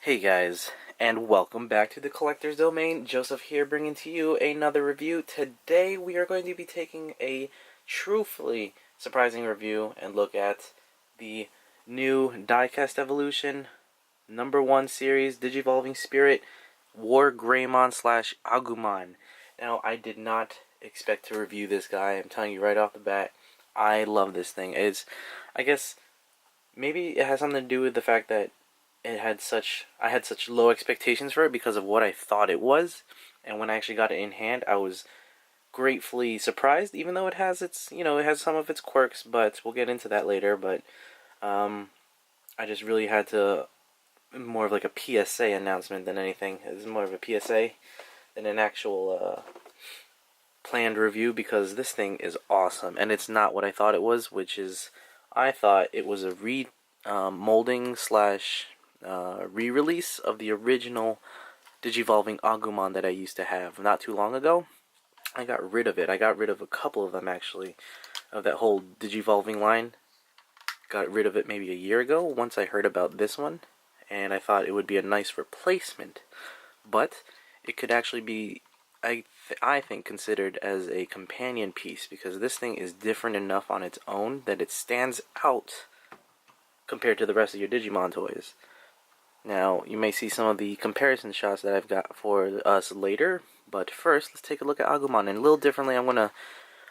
Hey guys, and welcome back to the Collector's Domain. Joseph here bringing to you another review. Today we are going to be taking a truthfully surprising review and look at the new Diecast Evolution #1 series Digivolving Spirit Wargreymon slash Agumon. Now, I did not expect to review this guy. I'm telling you right off the bat, I love this thing. I guess, maybe it has something to do with the fact that I had such low expectations for it because of what I thought it was, and when I actually got it in hand, I was gratefully surprised. Even though it has it has some of its quirks, but we'll get into that later. But I just really had to more of like a PSA announcement than anything. It's more of a PSA than an actual planned review because this thing is awesome, and it's not what I thought it was, which is I thought it was a molding slash re-release of the original Digivolving Agumon that I used to have not too long ago. I got rid of it. I got rid of a couple of them actually, of that whole Digivolving line. Got rid of it maybe a year ago once I heard about this one, and I thought it would be a nice replacement. But it could actually be, I think, considered as a companion piece because this thing is different enough on its own that it stands out compared to the rest of your Digimon toys. Now, you may see some of the comparison shots that I've got for us later, but first, let's take a look at Agumon. And a little differently, I don't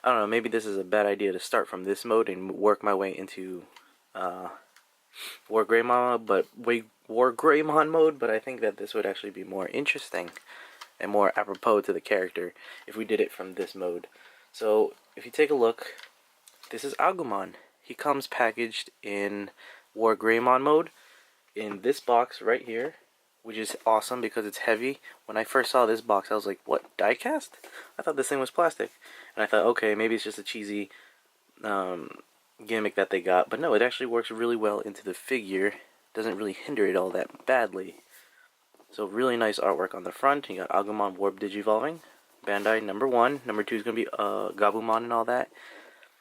know, maybe this is a bad idea to start from this mode and work my way into Wargreymon mode, but I think that this would actually be more interesting and more apropos to the character if we did it from this mode. So, if you take a look, this is Agumon. He comes packaged in Wargreymon mode, in this box right here, which is awesome because it's heavy. When I first saw this box, I was like, what, die-cast? I thought this thing was plastic. And I thought, okay, maybe it's just a cheesy gimmick that they got. But no, it actually works really well into the figure. Doesn't really hinder it all that badly. So really nice artwork on the front. You got Agumon Warp Digivolving. Bandai #1. #2 is going to be Gabumon and all that.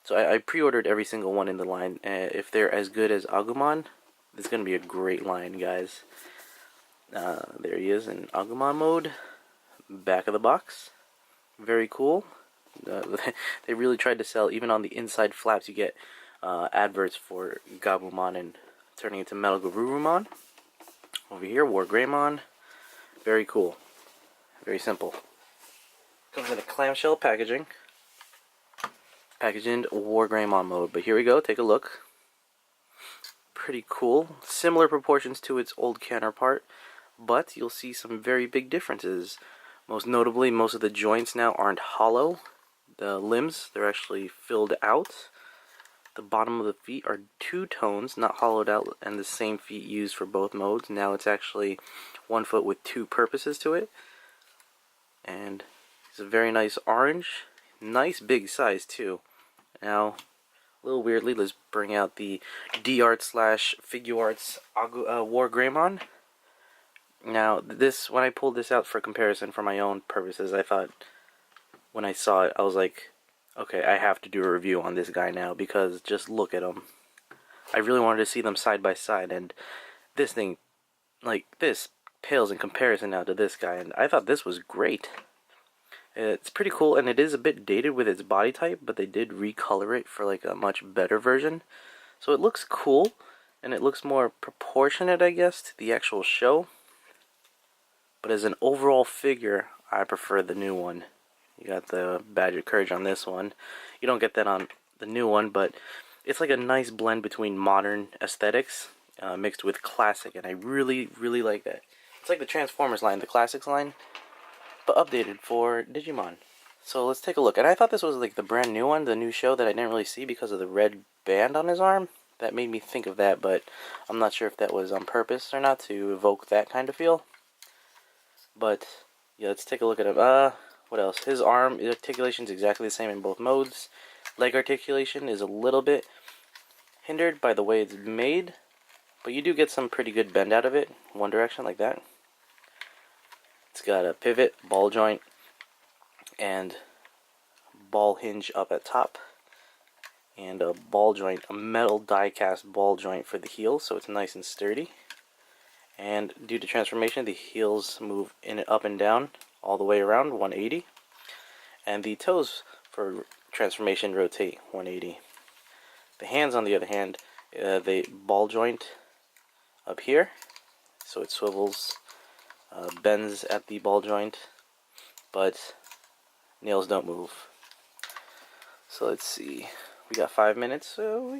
So I pre-ordered every single one in the line. If they're as good as Agumon, this is going to be a great line, guys. There he is in Agumon mode. Back of the box. Very cool. They really tried to sell, even on the inside flaps, you get adverts for Gabumon and turning into Metal Garurumon. Over here, Wargreymon. Very cool. Very simple. Comes in a clamshell packaging. Packaged in Wargreymon mode. But here we go, take a look. Pretty cool. Similar proportions to its old counterpart, but you'll see some very big differences. Most notably, most of the joints now aren't hollow. The limbs, they're actually filled out. The bottom of the feet are two tones, not hollowed out, and the same feet used for both modes. Now it's actually one foot with two purposes to it. And it's a very nice orange. Nice big size too. Now, a little weirdly, let's bring out the D-Art slash Figuarts Wargreymon. Now, when I pulled this out for comparison for my own purposes, I thought, when I saw it, I was like, okay, I have to do a review on this guy now, because just look at him. I really wanted to see them side by side, and this thing, like, this pales in comparison now to this guy, and I thought this was great. It's pretty cool, and it is a bit dated with its body type, but they did recolor it for like a much better version. So it looks cool, and it looks more proportionate, I guess, to the actual show. But as an overall figure, I prefer the new one. You got the Badge of Courage on this one. You don't get that on the new one, but it's like a nice blend between modern aesthetics mixed with classic, and I really, really like that. It's like the Transformers line, the Classics line, but updated for Digimon. So let's take a look. And I thought this was like the brand new one, the new show that I didn't really see because of the red band on his arm. That made me think of that, but I'm not sure if that was on purpose or not to evoke that kind of feel. But yeah, let's take a look at him. What else? His arm articulation is exactly the same in both modes. Leg articulation is a little bit hindered by the way it's made, but you do get some pretty good bend out of it, one direction like that. It's got a pivot, ball joint, and ball hinge up at top, and a ball joint, a metal die-cast ball joint for the heel, so it's nice and sturdy. And due to transformation, the heels move up and down all the way around 180. And the toes for transformation rotate 180. The hands, on the other hand, they ball joint up here, so it swivels, bends at the ball joint, but nails don't move. So let's see, we got 5 minutes, so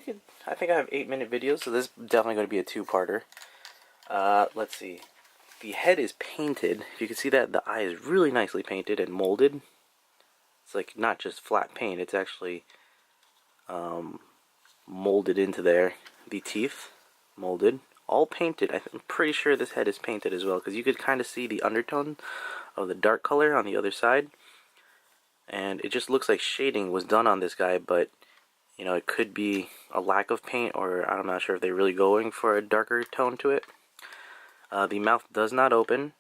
I think I have 8-minute videos, so this is definitely going to be a two-parter. Let's see, the head is painted. If you can see that, the eye is really nicely painted and molded. It's like not just flat paint, it's actually molded into there. The teeth, molded, all painted. I'm pretty sure this head is painted as well, because you could kind of see the undertone of the dark color on the other side. And it just looks like shading was done on this guy, but you know, it could be a lack of paint, or I'm not sure if they're really going for a darker tone to it. The mouth does not open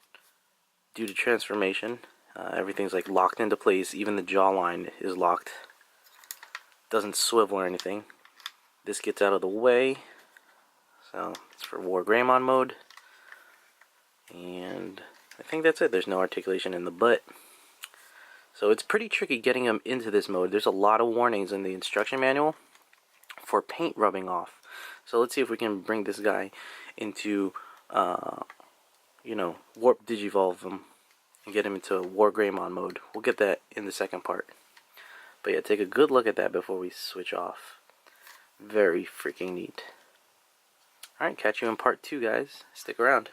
due to transformation. Everything's like locked into place. Even the jawline is locked. Doesn't swivel or anything. This gets out of the way. So it's for Wargreymon mode. And I think that's it. There's no articulation in the butt. So it's pretty tricky getting them into this mode. There's a lot of warnings in the instruction manual for paint rubbing off. So let's see if we can bring this guy into, you know, warp digivolve him and get him into Wargreymon mode. We'll get that in the second part. But yeah, take a good look at that before we switch off. Very freaking neat. Alright, catch you in part 2, guys. Stick around.